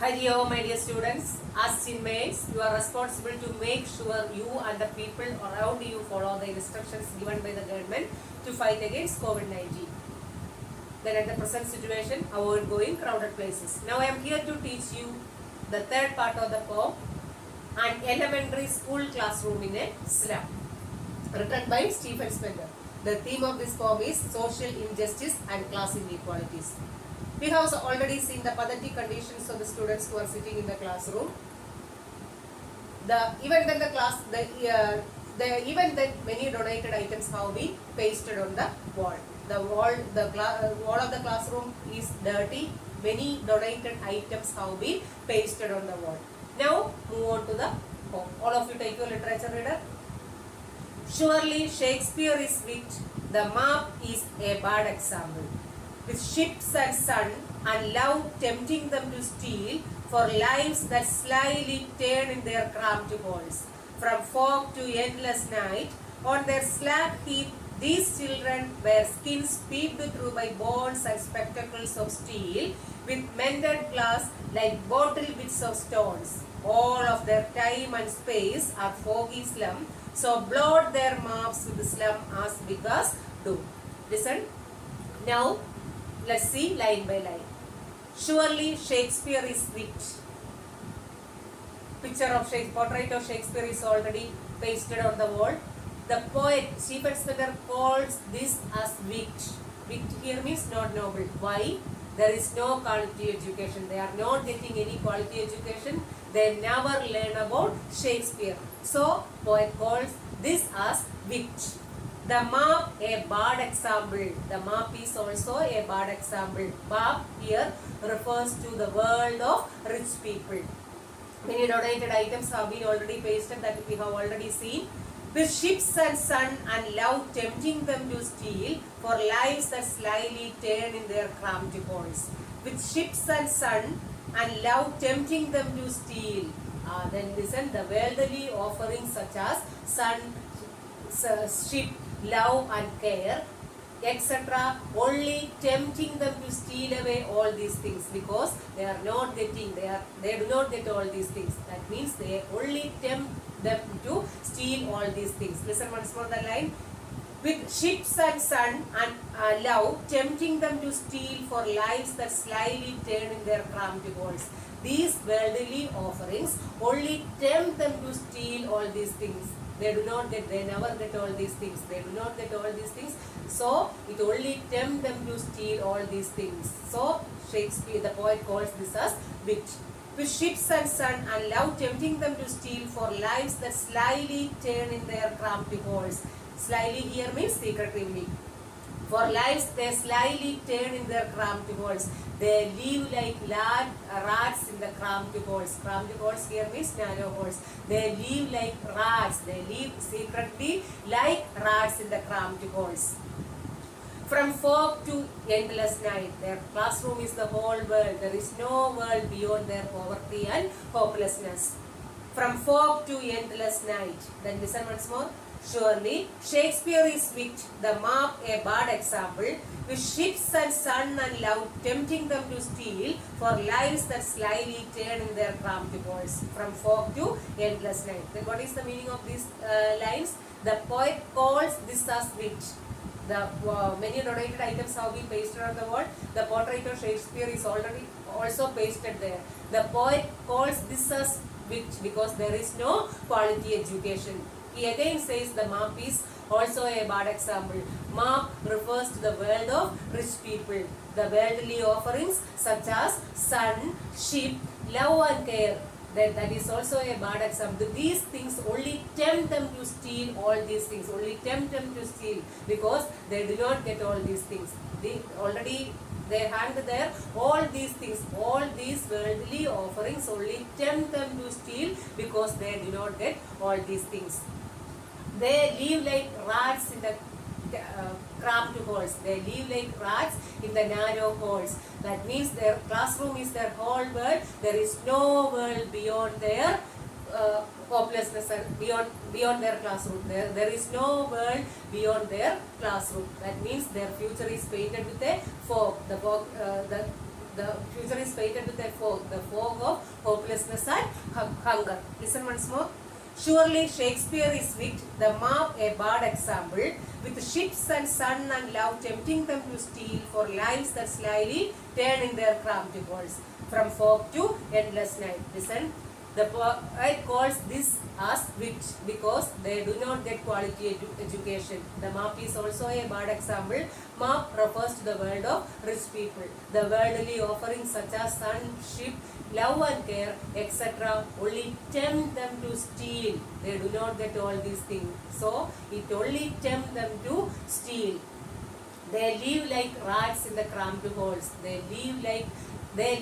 Hello, my dear students. As inmates, you are responsible to make sure you and the people around you follow the instructions given by the government to fight against COVID-19. Then at the present situation, avoid going crowded places. Now I am here to teach you the third part of the poem, An Elementary School Classroom in a Slum, written by Stephen Spender. The theme of this poem is social injustice and class inequalities. We have already seen the pathetic conditions of the students who are sitting in the classroom. Even many donated items have been pasted on the wall. The wall of the classroom is dirty. Many donated items have been pasted on the wall. Now move on to the poem. All of you take your literature reader. Surely Shakespeare is wit. The map is a bad example. With ships and sun and love tempting them to steal for lives that slyly turn in their cramped halls. From fog to endless night, on their slab heap, these children were skins peeped through by bonds and spectacles of steel, with mended glass like bottle bits of stones. All of their time and space are foggy slum, so blot their maps with slum as because do. Listen. Now, let's see line by line. Surely Shakespeare is wit. Picture of Shakespeare, portrait of Shakespeare is already pasted on the wall. The poet Stephen Spender calls this as wit. Wit here means not noble. Why? There is no quality education. They are not getting any quality education. They never learn about Shakespeare. So, poet calls this as wit. The map, a bad example. The map is also a bad example. Map here refers to the world of rich people. Many donated items have been already pasted that we have already seen. With ships and sun and love tempting them to steal for lives that slyly turn in their cramped halls. With ships and sun and love tempting them to steal. Then listen, the worldly offerings such as sun, ship, love and care, etc., only tempting them to steal away all these things because they are not getting, they do not get all these things. That means they only tempt them to steal all these things. Listen once more the line. With ships and sun and love tempting them to steal for lives that slyly turn in their cramped halls. These worldly offerings only tempt them to steal all these things. They never get all these things. They do not get all these things. So, it only tempts them to steal all these things. So, Shakespeare, the poet, calls this as wit. With ships and sun and love tempting them to steal for lives that slyly turn in their cramped halls. Slyly here means secretively. For lives they slyly turn in their cramped halls. They live like rats in the cramped halls. Cramped halls here means narrow halls. They live like rats. They live secretly like rats in the cramped halls. From fog to endless night, their classroom is the whole world. There is no world beyond their poverty and hopelessness. From fog to endless night. Then listen once more. Surely Shakespeare is wit, the map a bad example, with ships and sun and love tempting them to steal for lives that slyly turn in their cramped halls. From fog to endless night. Then what is the meaning of these lines? The poet calls this as wit. The many donated items have been pasted on the wall. The portrait of Shakespeare is already also pasted there. The poet calls this as wit because there is no quality education. He again says the map is also a bad example. Map refers to the world of rich people. The worldly offerings such as sun, ship, love and care. That is also a bad example. These things only tempt them to steal all these things. Only tempt them to steal because they do not get all these things. They hang there. All these things, all these worldly offerings only tempt them to steal because they do not get all these things. They live like rats in the cramped halls. They live like rats in the narrow halls. That means their classroom is their whole world. There is no world beyond their hopelessness and beyond their classroom. There is no world beyond their classroom. That means their future is painted with a fog. The The future is painted with a fog, the fog of hopelessness and hunger. Listen once more. Surely Shakespeare is wit, the map a bad example, with ships and sun and love tempting them to steal for lives that slyly turn in their cramped walls, from fog to endless night. Listen. The poet calls this as wit because they do not get quality education. The map is also a bad example. Map refers to the world of rich people. The worldly offerings such as sun, ship, love and care, etc. only tempt them to steal. They do not get all these things. So, it only tempts them to steal. They live like rats in the cramped holes. They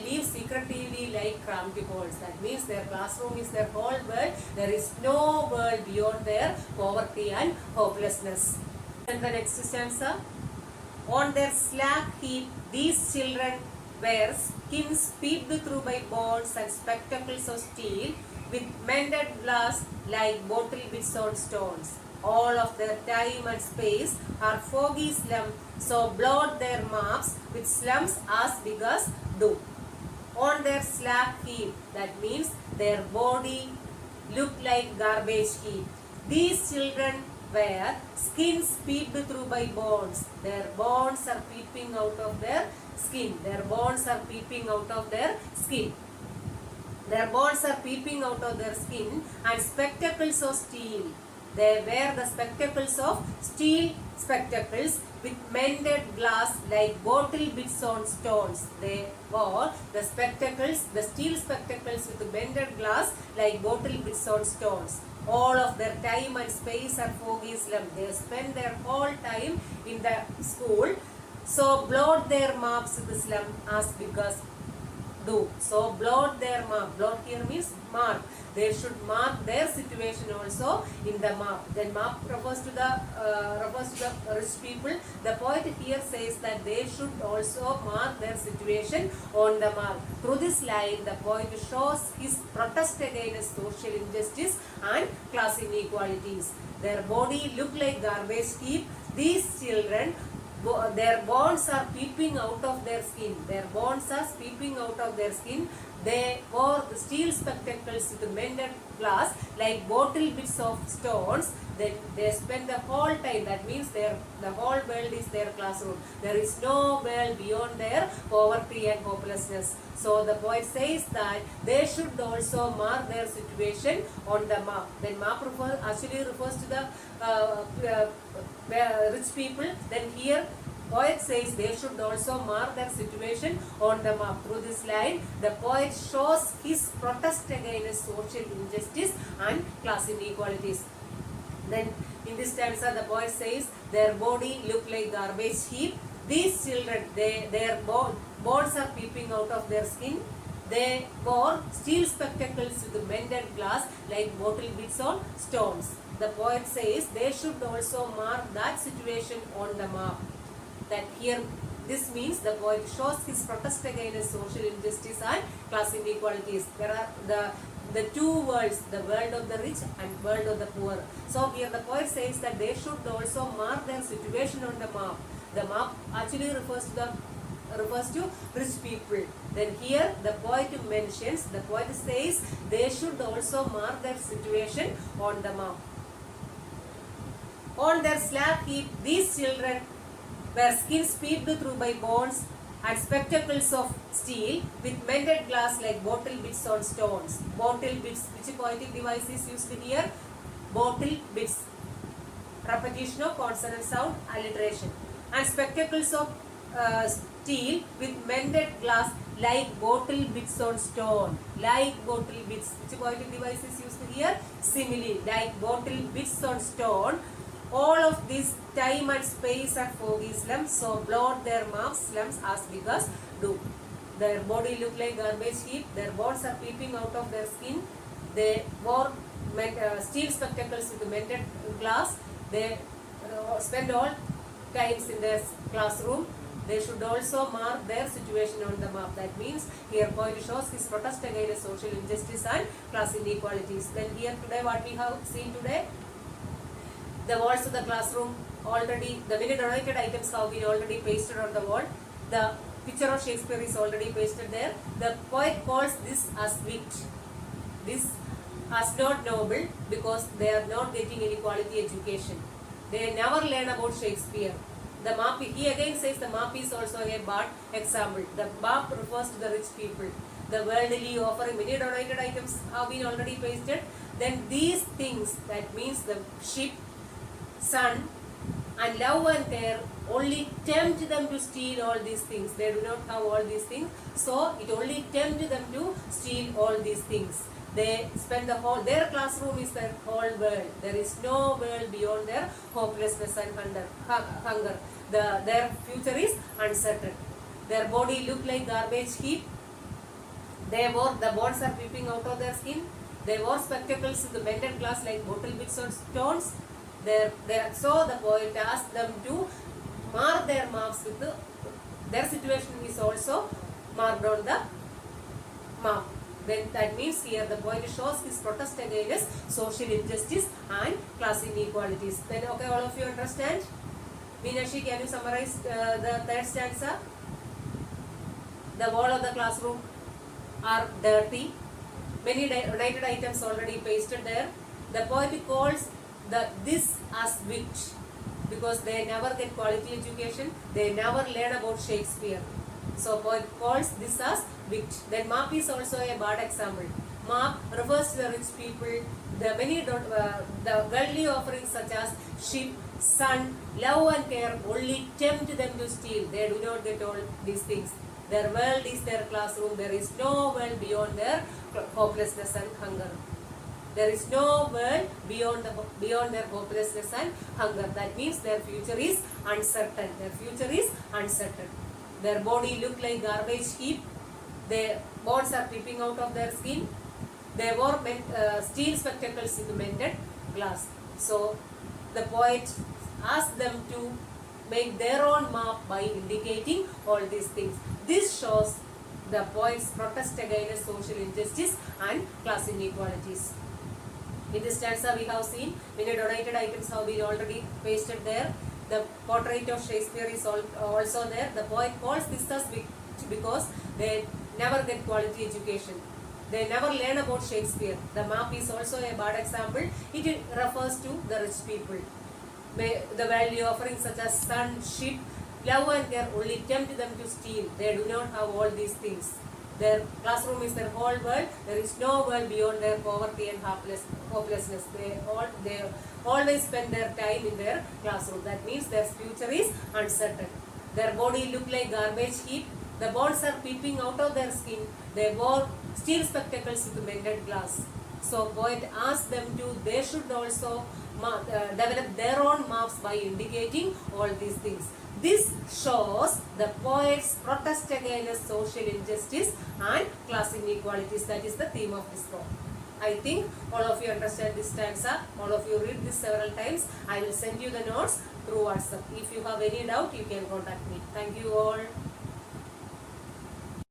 live secretively like cramped holes. That means their classroom is their whole world. There is no world beyond their poverty and hopelessness. And the next stanza. On their slack heap, these children wear skins peeped through by bones and spectacles of steel, with mended glass like bottle bits on stones. All of their time and space are foggy slums, so blot their maps with slums as big as do. On their slack heap, that means their body look like garbage heap. These children wear skins peeped through by bones. Their bones are peeping out of their skin. Their bones are peeping out of their skin. Their bones are peeping out of their skin, and spectacles of steel. They wear the spectacles of steel spectacles with mended glass like bottle bits on stones. They wore the spectacles, the steel spectacles with mended glass like bottle bits on stones. All of their time and space are foggy slum. They spend their whole time in the school. So blot their maps with the slum as big as do. So blot their map. Blot here means mark. They should mark their situation also in the map. Then map refers to the rich people. The poet here says that they should also mark their situation on the map. Through this line, the poet shows his protest against social injustice and class inequalities. Their body look like garbage heap. These children, their bones are peeping out of their skin. Their bones are peeping out of their skin. They wore the steel spectacles with mended glass like bottle bits of stones. Then they spend the whole time. That means the whole world is their classroom. There is no world beyond their poverty and hopelessness. So the poet says that they should also mark their situation on the map. Then map actually refers to the rich people. Then here poet says they should also mark their situation on the map. Through this line, the poet shows his protest against social injustice and class inequalities. Then in this stanza, the poet says their body look like garbage heap. These children, their bones are peeping out of their skin. They wore steel spectacles with mended glass like bottle bits on stones. The poet says they should also mark that situation on the map. That here, this means the poet shows his protest against social injustice and class inequalities. There are the two worlds, the world of the rich and world of the poor. So here the poet says that they should also mark their situation on the map. The map actually refers to rich people. Then here the poet says they should also mark their situation on the map. On their slab heap, these children were skins peeped through by bones and spectacles of steel with mended glass like bottle bits on stones. Bottle bits, which poetic device is used here? Bottle bits. Repetition of consonant sound, alliteration. And spectacles of steel with mended glass like bottle bits on stone. Like bottle bits. Which poetic device is used here? Simile. Like bottle bits on stone. All of these time and space are foggy slums, so blot their maps slums as big as do. Their body look like garbage heap. Their bones are peeping out of their skin. They wore steel spectacles with mended glass. They spend all times in their classroom. They should also mark their situation on the map. That means here poet shows his protest against social injustice and class inequalities. Then here today, what we have seen today, the walls of the classroom already, the many donated items have been already pasted on the wall. The picture of Shakespeare is already pasted there. The poet calls this as wit. This as not noble because they are not getting any quality education. They never learn about Shakespeare. The map, he again says the map is also a bad example. The map refers to the rich people. The worldly offering, many donated items have been already pasted. Then these things, that means the ship, sun, and love and care only tempt them to steal all these things. They do not have all these things, so it only tempts them to steal all these things. They spend the whole, their classroom is their whole world. There is no world beyond their hopelessness and hunger. Their future is uncertain. Their body look like garbage heap. The bones are peeping out of their skin. They wore spectacles in the bended glass like bottle bits or stones. So the poet asked them to mark their marks with their situation is also marked on the map. Then that means here the poet shows his protest against social injustice and class inequalities. Then okay, all of you understand? Meenakshi, can you summarize the third stanza? The wall of the classroom are dirty. Many donated items already pasted there. The poet calls this as wit because they never get quality education. They never learn about Shakespeare. So poet calls this as wit. Then map is also a bad example. Map refers to the rich people. The worldly offerings such as ship, sun, love and care only tempt them to steal. They do not get all these things. Their world is their classroom. There is no world beyond their hopelessness and hunger. There is no world beyond their hopelessness and hunger. That means their future is uncertain. Their future is uncertain. Their body look like garbage heap. Their bones are peeping out of their skin. They wore steel spectacles in the mended glass. So the poet asked them to make their own map by indicating all these things. This shows the poet's protest against social injustice and class inequalities. In this stanza we have seen many donated items have been already pasted there. The portrait of Shakespeare is also there. The poet calls this as wit because they never get quality education. They never learn about Shakespeare. The map is also a bad example. It refers to the rich people. The value offerings such as sun, ship, love and care only tempt them to steal. They do not have all these things. Their classroom is their whole world. There is no world beyond their poverty and hopelessness. They always spend their time in their classroom. That means their future is uncertain. Their body look like garbage heap. The bones are peeping out of their skin. They wore steel spectacles with mended glass. So poet asked them they should also develop their own maps by indicating all these things. This shows the poet's protest against social injustice and class inequalities. That is the theme of this poem. I think all of you understand this stanza. All of you read this several times. I will send you the notes through WhatsApp. If you have any doubt, you can contact me. Thank you all.